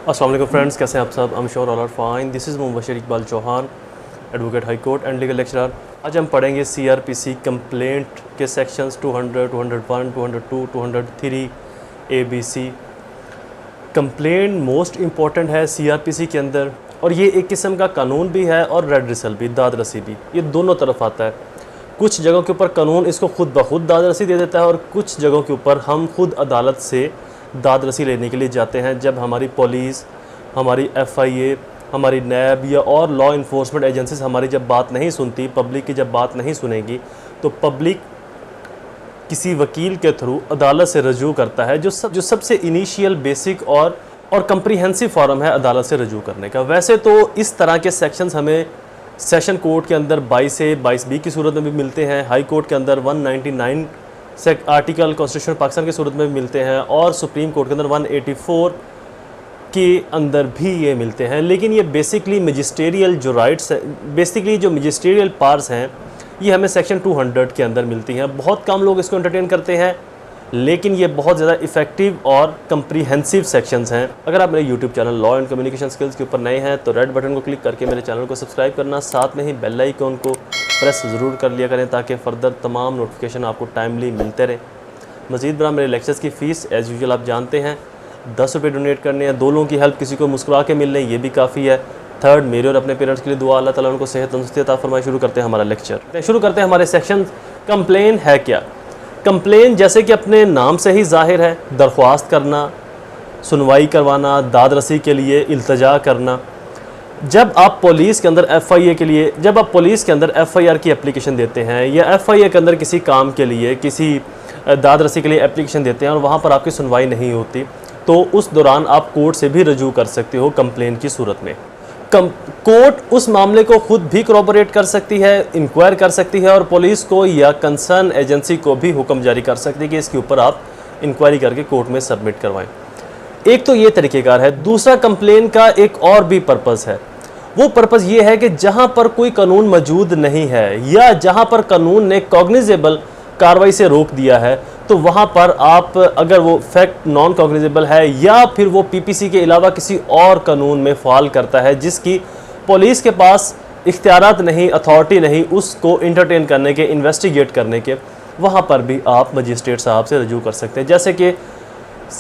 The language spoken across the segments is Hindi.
अस्सलाम वालेकुम फ्रेंड्स, कैसे हैं आप सब? I am sure all are fine. This is Mubashar Iqbal Chauhan, advocate high court and legal lecturer. आज हम पढ़ेंगे CRPC कंप्लेंट के sections 200, 201, 202, 203 ABC। Complaint most important है CRPC के अंदर, और ये एक किस्म का कानून भी है और रेडरेसल भी, दाद रसी भी, ये दोनों तरफ आता है। कुछ जगहों के ऊपर कानून इसको खुद ब खुद दाद रसी दे देता है, और कुछ जगहों के ऊपर हम खुद अदालत से दाद रसी लेने के लिए जाते हैं जब हमारी पुलिस, हमारी FIA, हमारी नैब या और लॉ इन्फोर्समेंट एजेंसीज हमारी जब बात नहीं सुनती, पब्लिक की जब बात नहीं सुनेगी, तो पब्लिक किसी वकील के थ्रू अदालत से रजू करता है, जो सबसे इनिशियल, बेसिक और कम्प्रीहेंसिव फॉर्म है अदालत से रजू करने का। वैसे तो इस तरह के सेक्शंस हमें सेशन कोर्ट के अंदर 22A, 22B की सूरत में भी मिलते हैं, हाई कोर्ट के अंदर 199 आर्टिकल कॉन्स्टिट्यूशन पाकिस्तान की सूरत में भी मिलते हैं, और सुप्रीम कोर्ट के अंदर 184 के अंदर भी ये मिलते हैं। लेकिन ये बेसिकली मजिस्ट्रियल जो राइट्स, बेसिकली जो मजिस्ट्रियल पार्ट्स हैं, ये हमें सेक्शन 200 के अंदर मिलती हैं। बहुत कम लोग इसको एंटरटेन करते हैं, लेकिन ये बहुत ज़्यादा इफ़ेक्टिव और कम्प्रीहेंसिव सेक्शंस हैं। अगर आप मेरे YouTube channel law and communication skills के ऊपर नए हैं तो रेड बटन को क्लिक करके मेरे चैनल को सब्सक्राइब करना, साथ में ही बेल आइकन को प्रेस ज़रूर कर लिया करें ताकि फ़र्दर तमाम नोटिफिकेशन आपको टाइमली मिलते रहें। मज़ीद बरा मेरे लेक्चर्स की फ़ीस एज़ यूजुअल आप जानते हैं, 10 रुपये डोनेट करने हैं। 2 लोगों की हेल्प किसी को मुस्कुरा के मिल रही है, ये भी काफ़ी है। थर्ड, मेरे और अपने पेरेंट्स के लिए दुआ, अल्लाह ताला उनको सेहत तंदुरुस्ती अता फरमाए। शुरू करते हैं हमारा लेक्चर। शुरू करते हैं हमारे सेक्शन। कंप्लेन है क्या? कंप्लेन जैसे कि अपने नाम से ही जाहिर है, दरख्वास्त करना, सुनवाई करवाना, दाद रसी के लिए इल्तजा करना। जब आप पुलिस के अंदर FIA के लिए, जब आप पुलिस के अंदर FIR की एप्लीकेशन देते हैं, या FIA के अंदर किसी काम के लिए, किसी दाद रसी के लिए एप्लीकेशन देते हैं और वहाँ पर आपकी सुनवाई नहीं होती, तो उस दौरान आप कोर्ट से भी रजू कर सकते हो कंप्लेन की सूरत में। कोर्ट उस मामले को खुद भी corroborate कर सकती है, इंक्वायर कर सकती है, और पुलिस को या कंसर्न एजेंसी को भी हुक्म जारी कर सकती है कि इसके ऊपर आप इंक्वायरी करके कोर्ट में सबमिट करवाएं। एक तो ये तरीक़ेकार है। दूसरा, कंप्लेन का एक और भी पर्पज़ है। वो पर्पज़ ये है कि जहाँ पर कोई कानून मौजूद नहीं है, या जहाँ पर कानून ने कॉग्निजेबल कार्रवाई से रोक दिया है, तो वहाँ पर आप, अगर वो फैक्ट नॉन कॉग्निजेबल है, या फिर वो PPC के अलावा किसी और कानून में फॉल करता है जिसकी पुलिस के पास इख्तियारात नहीं, अथॉरिटी नहीं उसको इंटरटेन करने के, इन्वेस्टिगेट करने के, वहाँ पर भी आप मजिस्ट्रेट साहब से रजू कर सकते हैं। जैसे कि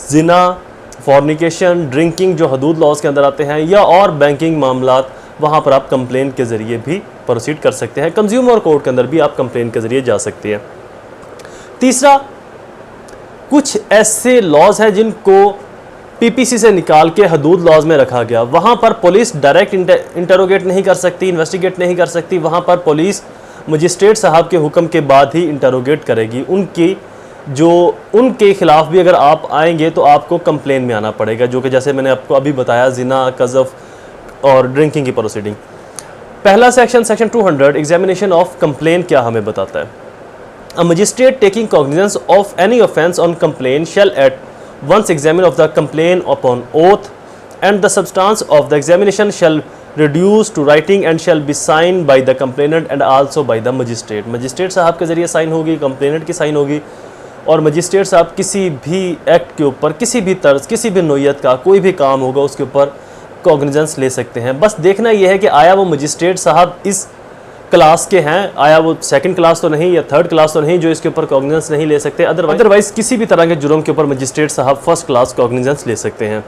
जिना, फॉर्निकेशन, ड्रिंकिंग जो हदूद लॉज के अंदर आते हैं, या और बैंकिंग मामलात, वहाँ पर आप कंप्लेन के ज़रिए भी प्रोसीड कर सकते हैं। कंज्यूमर कोर्ट के अंदर भी आप कंप्लेन के ज़रिए जा सकते हैं। तीसरा, कुछ ऐसे लॉज हैं जिनको PPC से निकाल के हदूद लॉज में रखा गया, वहाँ पर पुलिस डायरेक्ट इंटरोगेट नहीं कर सकती, इन्वेस्टिगेट नहीं कर सकती। वहाँ पर पुलिस मजिस्ट्रेट साहब के हुक्म के बाद ही इंटरोगेट करेगी। उनके ख़िलाफ़ भी अगर आप आएंगे तो आपको कंप्लेन में आना पड़ेगा, जो कि जैसे मैंने आपको अभी बताया, जिना, कज़फ़ और ड्रिंकिंग की प्रोसीडिंग। पहला सेक्शन 200 एग्जामिनेशन ऑफ कंप्लेन क्या हमें बताता है? A magistrate taking cognizance of any offence on complaint shall at once examine of the complaint upon oath, and the substance of the examination shall reduce to writing and shall be signed by the complainant and also by the magistrate। Magistrate साहब के ज़रिए साइन होगी, कंप्लेनेंट की साइन होगी, और मजिस्ट्रेट साहब किसी भी एक्ट के ऊपर, किसी भी तर्ज, किसी भी नोयत का कोई भी काम होगा उसके ऊपर कॉग्निजेंस ले सकते हैं। बस देखना यह है कि आया वो मजिस्ट्रेट साहब इस क्लास के हैं, आया वो सेकंड क्लास तो नहीं या थर्ड क्लास तो नहीं जो इसके ऊपर कॉग्निजेंस नहीं ले सकते। अदरवाइज किसी भी तरह के जुर्म के ऊपर मजिस्ट्रेट साहब फर्स्ट क्लास कॉग्निजेंस ले सकते हैं।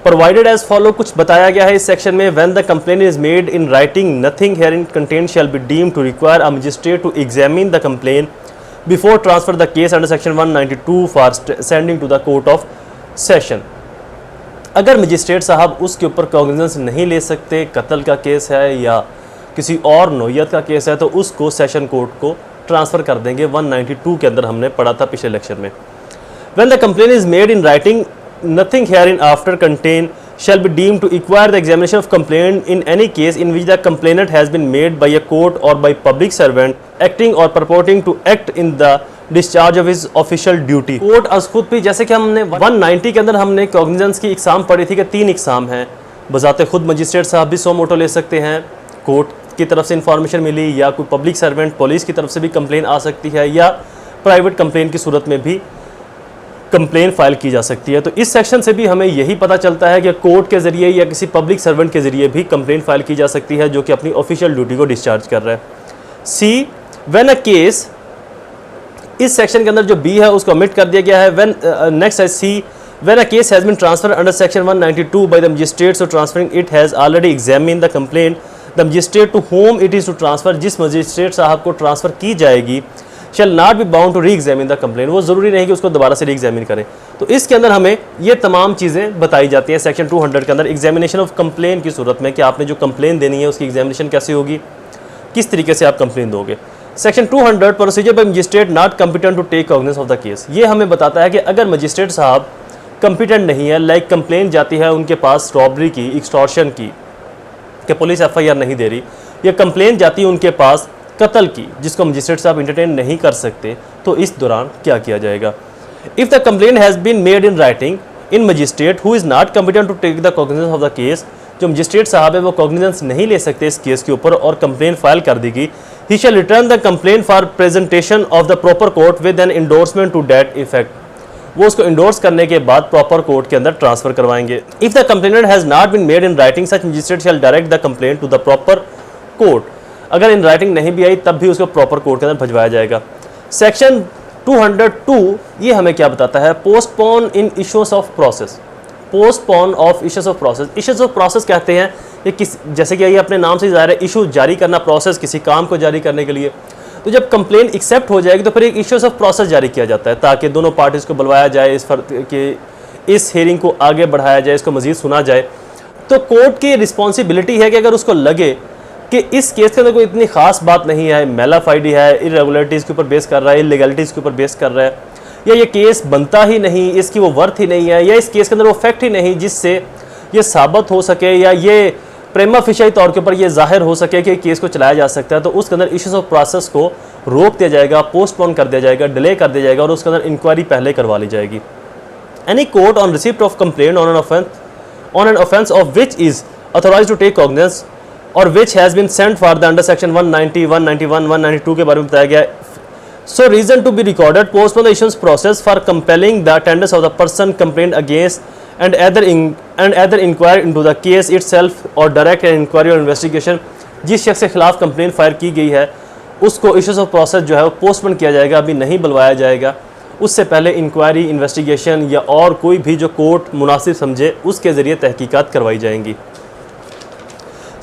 प्रोवाइडेड एज फॉलो कुछ बताया गया है इस सेक्शन में। When the complaint is made in writing, nothing herein content shall be deemed to require a magistrate to examine the complaint before transfer the case under section 192 for sending to the court of session. अगर मजिस्ट्रेट साहब उसके ऊपर कॉग्निजेंस नहीं ले सकते, कत्ल का केस है या किसी और नोयत का केस है, तो उसको सेशन कोर्ट को ट्रांसफ़र कर देंगे। 192 के अंदर हमने पढ़ा था पिछले लेक्चर में। When the complaint is made in writing, nothing herein after contain shall be deemed to require the examination of complaint in any case in which the complainant has been made by a court or by public servant acting or purporting to act in the discharge of his official duty। Court अज खुद भी, जैसे कि हमने 190 के अंदर हमने कॉग्निजेंस की इकसाम पढ़ी थी कि 3 इकसाम हैं। बजाते खुद मजिस्ट्रेट साहब भी सो मोटो ले सकते हैं, कोर्ट की तरफ से इंफॉर्मेशन मिली, या कोई पब्लिक सर्वेंट पुलिस की तरफ से भी कंप्लेन आ सकती है, या प्राइवेट कंप्लेन की सूरत में भी कंप्लेन फाइल की जा सकती है। तो इस सेक्शन से भी हमें यही पता चलता है कि कोर्ट के ज़रिए या किसी पब्लिक सर्वेंट के ज़रिए भी कंप्लेन फाइल की जा सकती है जो कि अपनी ऑफिशियल ड्यूटी को डिस्चार्ज कर रहा है। सी, व्हेन अ केस, इस सेक्शन के अंदर जो बी है उसको ओमिट कर दिया गया है। व्हेन नेक्स्ट है C, when a case has been transfer under section 192 by the magistrate, so transferring it has already examine the complaint, the magistrate to whom it is to transfer, जिस मजिस्ट्रेट साहब को ट्रांसफ़र की जाएगी shall not be bound to re examine the complaint, वो ज़रूरी नहीं कि उसको दोबारा से री एग्जामिन करें। तो इसके अंदर हमें ये तमाम चीज़ें बताई जाती हैं सेक्शन 200 के अंदर। एग्जामिनेशन ऑफ कंप्लेन की सूरत में कि आपने जो कंप्लेन देनी है उसकी एग्जामिनेशन कैसे होगी, किस तरीके से आप कंप्लेन दोगे। Section 200 procedure by magistrate not competent to take cognizance of the case, ये हमें बताता है कि अगर मजिस्ट्रेट साहब कॉम्पिटेंट नहीं है, लाइक कंप्लेन जाती है उनके पास रॉबरी की, एक्सटॉर्शन की, कि पुलिस FIR नहीं दे रही, या कंप्लेन जाती है उनके पास कत्ल की जिसको मजिस्ट्रेट साहब इंटरटेन नहीं कर सकते, तो इस दौरान क्या किया जाएगा। If the complain has been made in writing in magistrate who is not competent to take the cognizance of the case, जो मजिस्ट्रेट साहब है वो कॉग्निजेंस नहीं ले सकते इस केस के ऊपर और कंप्लेन फाइल कर देगी, he shall return the complain for presentation of the proper court with an endorsement to that effect, वो उसको इंडोर्स करने के बाद प्रॉपर कोर्ट के अंदर ट्रांसफर करवाएंगे। If the complainant has not been made in writing such magistrate shall direct the complaint to the proper court, अगर इन राइटिंग नहीं भी आई तब भी उसको प्रॉपर कोर्ट के अंदर भिजवाया जाएगा। सेक्शन 202 ये हमें क्या बताता है, postpone in issues of process, postpone of issues of process. Issues of process कहते हैं ये किस, जैसे कि ये अपने नाम से ज़ाहिर है, इशू जारी करना, प्रोसेस किसी काम को जारी करने के लिए। तो जब कंप्लेन एक्सेप्ट हो जाएगी तो फिर एक इश्यूज ऑफ प्रोसेस जारी किया जाता है ताकि दोनों पार्टीज़ को बुलवाया जाए, इस हेयरिंग को आगे बढ़ाया जाए, इसको मज़ीद सुना जाए। तो कोर्ट की रिस्पॉन्सिबिलिटी है कि अगर उसको लगे कि इस केस के अंदर कोई इतनी खास बात नहीं है, मेलाफाइडी है, इरेगुलरिटीज़ के ऊपर बेस कर रहा है, इलीगलिटीज़ के ऊपर बेस कर रहा है, या ये केस बनता ही नहीं, इसकी वो वर्थ ही नहीं है, या इस केस के अंदर वो फैक्ट ही नहीं जिससे ये साबित हो सके या ये प्रेमा फिशाई तौर के ऊपर ये जाहिर हो सके कि केस को चलाया जा सकता है, तो उसके अंदर इश्यूज ऑफ प्रोसेस को रोक दिया जाएगा, पोस्टपोन कर दिया जाएगा, डिले कर दिया जाएगा और उसके अंदर इंक्वायरी पहले करवा ली जाएगी। Any court on receipt of complaint on an offence of which is authorised to take cognizance और which has been sent for the under section 190, 191, 192 के बारे में बताया गया है। So reason to be recorded postpone the issues process for compelling the attendance of the person complaint against and either inquire into the case itself or direct an inquiry or investigation, जिस शख्स के खिलाफ कंप्लेन फायर की गई है उसको इश्यूज ऑफ प्रोसेस जो है वो पोस्टपोन किया जाएगा, अभी नहीं बुलवाया जाएगा, उससे पहले इंक्वायरी, इन्वेस्टिगेशन या और कोई भी जो कोर्ट मुनासिब समझे उसके ज़रिए तहकीकात करवाई जाएंगी।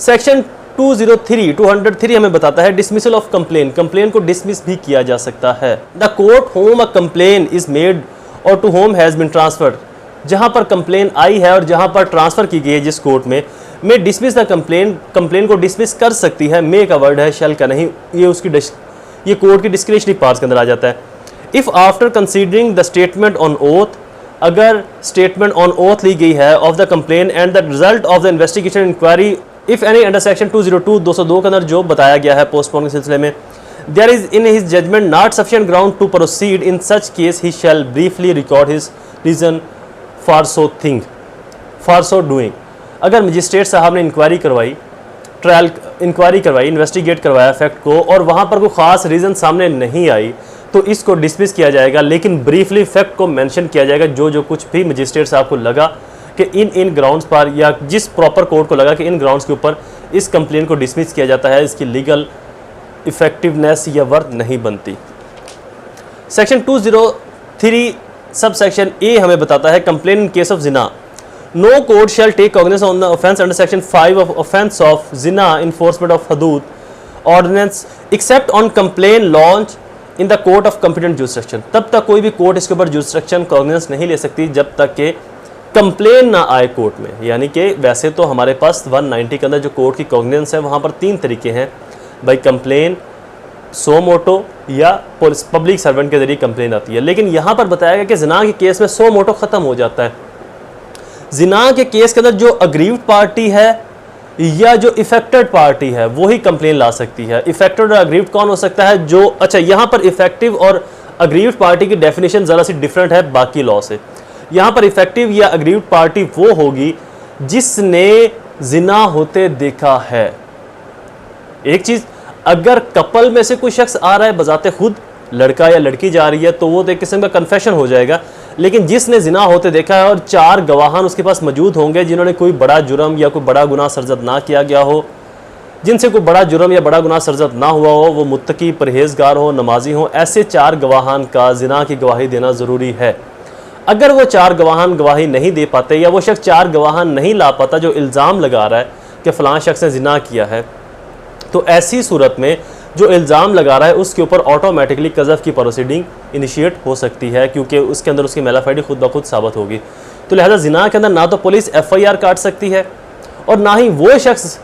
सेक्शन 203 हमें बताता है डिसमिसल ऑफ कंप्लेन, कंप्लेन को डिसमिस भी किया जा सकता है। The court whom a complain is made और to whom has been transferred, जहाँ पर कंप्लेन आई है और जहाँ पर ट्रांसफ़र की गई है जिस कोर्ट में डिसमिस द कंप्लेन को डिसमिस कर सकती है, मे का वर्ड है, शैल का नहीं, ये कोर्ट की डिस्क्रिशनरी पार्ट्स के अंदर आ जाता है। If after considering the statement on oath, अगर स्टेटमेंट ऑन ओथ ली गई है of the complain and the result of the investigation inquiry if any under section 202 के अंदर जो बताया गया है पोस्टपोन के सिलसिले में, there is in his judgment not sufficient ground to proceed in such case he shall briefly record his reason for so doing. अगर मजिस्ट्रेट साहब ने इंक्वायरी करवाई, इन्वेस्टिगेट करवाया फैक्ट को और वहाँ पर कोई ख़ास रीज़न सामने नहीं आई तो इसको डिसमिस किया जाएगा, लेकिन ब्रीफली फैक्ट को मेंशन किया जाएगा, जो कुछ भी मजिस्ट्रेट साहब को लगा कि इन ग्राउंड्स पर या जिस प्रॉपर कोर्ट को लगा कि इन ग्राउंड्स के ऊपर इस कंप्लेन को डिसमिस किया जाता है, इसकी लीगल इफेक्टिवनेस या वर्थ नहीं बनती। सेक्शन 203 सब सेक्शन ए हमें बताता है कंप्लेन इन केस ऑफ जिना, no court shall take cognizance on the offence under section 5 of offence of जिना इन्फोर्समेंट ऑफ हदूद ordinance except on complain launch in the court of competent jurisdiction. तब तक कोई भी कोर्ट इसके ऊपर जुरिसडिक्शन कॉग्निजेंस नहीं ले सकती जब तक कि कंप्लेन ना आए कोर्ट में। यानी कि वैसे तो हमारे पास 190 के अंदर जो कोर्ट की कॉग्निजेंस है वहाँ पर 3 तरीके हैं भाई, कंप्लेन, सो मोटो या पब्लिक सर्वेंट के जरिए कंप्लेन आती है, लेकिन यहाँ पर बताया गया कि जिना के केस में सो मोटो ख़त्म हो जाता है। जिना के केस के अंदर जो अग्रीव्ड पार्टी है या जो इफेक्टेड पार्टी है वही कंप्लेन ला सकती है। इफेक्टेड और अग्रीव्ड कौन हो सकता है? जो अच्छा, यहाँ पर इफेक्टिव और अग्रीव्ड पार्टी की डेफिनेशन ज़रा सी डिफरेंट है बाकी लॉ से। यहाँ पर इफेक्टिव या अग्रीव्ड पार्टी वो होगी जिसने जिना होते देखा है। एक चीज़, अगर कपल में से कोई शख्स आ रहा है बजाते खुद, लड़का या लड़की जा रही है, तो वो तो एक किस्म का कन्फेशन हो जाएगा। लेकिन जिसने जिना होते देखा है और 4 गवाहान उसके पास मौजूद होंगे जिन्होंने कोई बड़ा जुर्म या कोई बड़ा गुनाह सरजद ना किया गया हो, जिनसे कोई बड़ा जुर्म या बड़ा गुनाह सरजद ना हुआ हो, वो मुत्तकी, परहेजगार हो, नमाजी हो, ऐसे 4 गवाहान का जिना की गवाही देना ज़रूरी है। अगर वो 4 गवाहान गवाही नहीं दे पाते या वो शख्स 4 गवाहान नहीं ला पाता जो इल्ज़ाम लगा रहा है कि फ़लाँ शख्स ने जिना किया है, तो ऐसी सूरत में जो इल्ज़ाम लगा रहा है उसके ऊपर ऑटोमेटिकली कज़फ़ की प्रोसीडिंग इनिशिएट हो सकती है, क्योंकि उसके अंदर उसकी मेलाफाइडी खुद ब खुद साबित होगी। तो लिहाजा जिना के अंदर ना तो पुलिस FIR काट सकती है और ना ही वो शख्स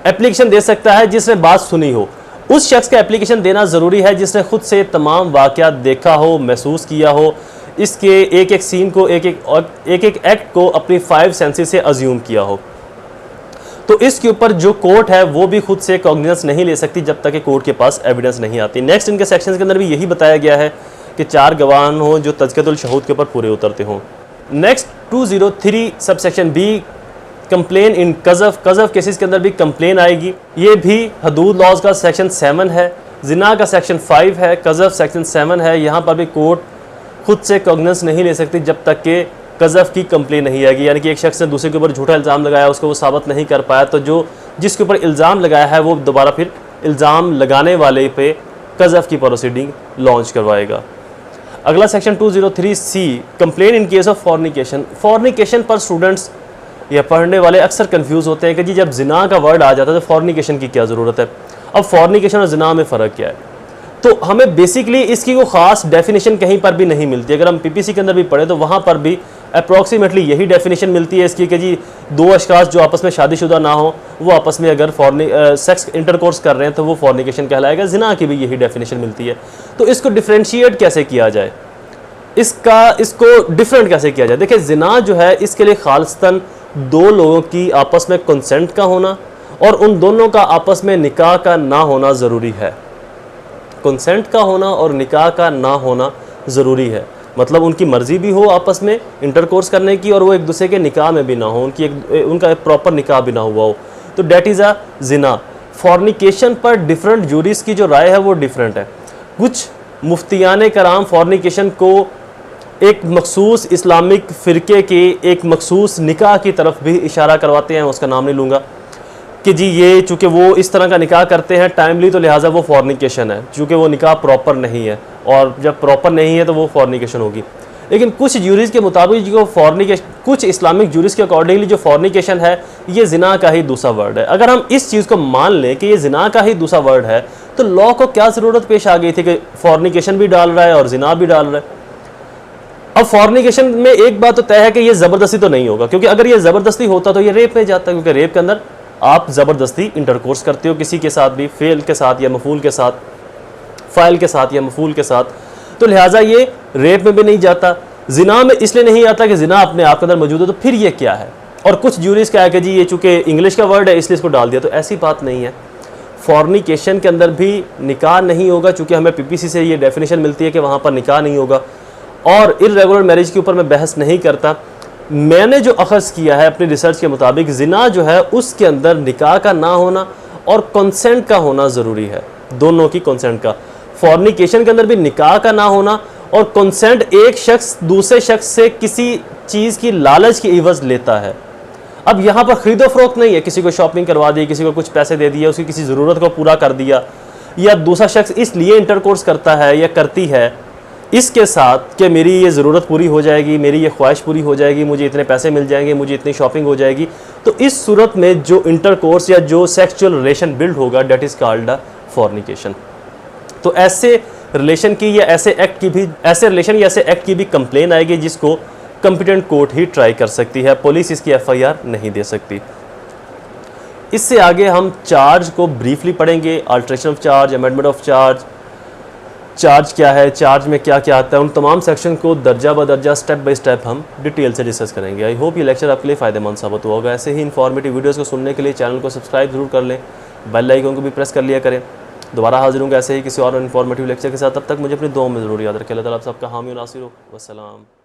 एप्लीकेशन दे सकता है जिसने बात सुनी हो। उस शख्स का एप्लीकेशन देना ज़रूरी है जिसने खुद से तमाम वाक़यात देखा हो, महसूस किया हो, इसके एक एक सीन को, एक एक एक्ट को अपनी 5 सेंसेस से अज्यूम किया हो। तो इसके ऊपर जो कोर्ट है वो भी खुद से कॉग्निजेंस नहीं ले सकती जब तक कि कोर्ट के पास एविडेंस नहीं आती। नेक्स्ट इनके सेक्शंस के अंदर भी यही बताया गया है कि 4 गवाहान हो जो तज़कियतुल शहूद के ऊपर पूरे उतरते हों। Next 203 sub section B, complain in कज़फ़ केसेस के अंदर भी कंप्लेन आएगी। ये भी हदूद लॉज का सेक्शन 7 है, जिना का सेक्शन 5 है, कज़फ़ सेक्शन 7 है। यहाँ पर भी कोर्ट खुद से कॉग्निजेंस नहीं ले सकती जब तक कि कज़फ़ की कंप्लेन नहीं आएगी, यानी कि एक शख्स ने दूसरे के ऊपर झूठा इल्ज़ाम लगाया, उसको वो साबित नहीं कर पाया, तो जो जिसके ऊपर इल्ज़ाम लगाया है वो दोबारा फिर इल्ज़ाम लगाने वाले पे कज़फ़ की प्रोसीडिंग लॉन्च करवाएगा। अगला section 203C, complain in case of fornication. Fornication पर स्टूडेंट्स या पढ़ने वाले अक्सर कंफ्यूज होते हैं कि जी जब जिना का वर्ड आ जाता है तो फॉर्निकेशन की क्या ज़रूरत है। अब फॉर्निकेशन और जिना में फ़र्क क्या है? तो हमें बेसिकली इसकी कोई ख़ास डेफिनेशन कहीं पर भी नहीं मिलती। अगर हम PPC के अंदर भी पढ़े तो वहाँ पर भी अप्रॉक्सीमेटली यही डेफिनेशन मिलती है इसकी कि जी 2 अशखास जो आपस में शादीशुदा ना हो वो आपस में अगर सेक्स इंटरकोर्स कर रहे हैं तो वो फॉर्निकेशन कहलाएगा। जिना की भी यही डेफिनेशन मिलती है। तो इसको डिफ्रेंशिएट कैसे किया जाए, इसको डिफरेंट कैसे किया जाए? देखिए, जिना जो है इसके लिए खालिस्तन 2 लोगों की आपस में कंसेंट का होना और उन दोनों का आपस में निकाह का ना होना ज़रूरी है। कंसेंट का होना और निकाह का ना होना ज़रूरी है, मतलब उनकी मर्ज़ी भी हो आपस में इंटरकोर्स करने की और वो एक दूसरे के निकाह में भी ना हो, उनका एक प्रॉपर निकाह भी ना हुआ हो, तो that is a Jinnah. Fornication पर डिफरेंट जूरीज की जो राय है वो डिफरेंट है। कुछ मुफ्तियान कराम फॉर्निकेशन को एक मखसूस इस्लामिक फ़िरके के एक मखसूस निकाह की तरफ भी इशारा करवाते हैं, उसका नाम नहीं लूँगा, कि जी ये चूँकि वो इस तरह का निकाह करते हैं टाइमली तो लिहाजा वो फॉर्निकेशन है, चूँकि वो निकाह प्रॉपर नहीं है और जब प्रॉपर नहीं है तो वो फॉर्निकेशन होगी। लेकिन कुछ जूरीज के मुताबिक जो फॉर्निकेशन, कुछ इस्लामिक जूरीज के अकॉर्डिंगली जो फॉर्निकेशन है ये जिना का ही दूसरा वर्ड है। अगर हम इस चीज़ को मान लें कि ये जिना का ही दूसरा वर्ड है तो लॉ को क्या ज़रूरत पेश आ गई थी कि फॉर्निकेशन भी डाल रहा है और जिना भी डाल रहा है। अब फॉर्निकेशन में एक बात तो तय है कि ये ज़बरदस्ती तो नहीं होगा, क्योंकि अगर ये ज़बरदस्ती होता तो ये रेप में जाता, क्योंकि रेप के अंदर आप ज़बरदस्ती इंटरकोर्स करते हो किसी के साथ भी, फेल के साथ या मफूल के साथ, फ़ाइल के साथ या मफूल के साथ, तो लिहाजा ये रेप में भी नहीं जाता। जिना में इसलिए नहीं आता कि जिना अपने आप के अंदर मौजूद है, तो फिर ये क्या है? और कुछ जूरीज क्या है कि जी ये चूँकि इंग्लिश का वर्ड है इसलिए इसको डाल दिया, तो ऐसी बात नहीं है। फॉर्निकेशन के अंदर भी निकाह नहीं होगा, चूँकि हमें PPC से ये डेफिनेशन मिलती है कि वहाँ पर निकाह नहीं होगा। और इर्रेगुलर मैरिज के ऊपर मैं बहस नहीं करता, मैंने जो अखज़ किया है अपनी रिसर्च के मुताबिक, जिना जो है उसके अंदर निकाह का ना होना और कंसेंट का होना ज़रूरी है, दोनों की कंसेंट का। फॉर्निकेशन के अंदर भी निकाह का ना होना और कंसेंट, एक शख्स दूसरे शख्स से किसी चीज़ की लालच की इवज़ लेता है। अब यहाँ पर ख़रीदो फ़रोख्त नहीं है, किसी को शॉपिंग करवा दी, किसी को कुछ पैसे दे दिए, उसकी किसी ज़रूरत को पूरा कर दिया, या दूसरा शख्स इसलिए इंटरकोर्स करता है या करती है इसके साथ कि मेरी ये ज़रूरत पूरी हो जाएगी, मेरी ये ख्वाहिश पूरी हो जाएगी, मुझे इतने पैसे मिल जाएंगे, मुझे इतनी शॉपिंग हो जाएगी, तो इस सूरत में जो इंटरकोर्स या जो सेक्सुअल रिलेशन बिल्ड होगा that is called a fornication. तो ऐसे रिलेशन की या ऐसे एक्ट की भी, ऐसे रिलेशन या ऐसे एक्ट की भी कंप्लेन आएगी जिसको कॉम्पिटेंट कोर्ट ही ट्राई कर सकती है, पुलिस इसकी FIR नहीं दे सकती। इससे आगे हम चार्ज को ब्रीफली पढ़ेंगे, alteration of charge, amendment of charge, charge क्या है, चार्ज में क्या क्या आता है, उन तमाम सेक्शन को दर्जा ब दर्जा स्टेप बाय स्टेप हम डिटेल से डिस्कस करेंगे। आई होप ये लेक्चर आपके लिए फ़ायदेमंद साबित हुआ होगा। ऐसे ही इन्फॉर्मेटिव वीडियोस को सुनने के लिए चैनल को सब्सक्राइब जरूर कर लें, बेल आइकन को भी प्रेस कर लिया करें। दोबारा हाजिर होंगे ऐसे ही किसी और इन्फॉर्मेटिव लेक्चर के साथ, तब तक मुझे अपनी दुआ में ज़रूर याद रखें। अल्लाह ताला आप सबका हामी और नासिर हो। वस्सलाम।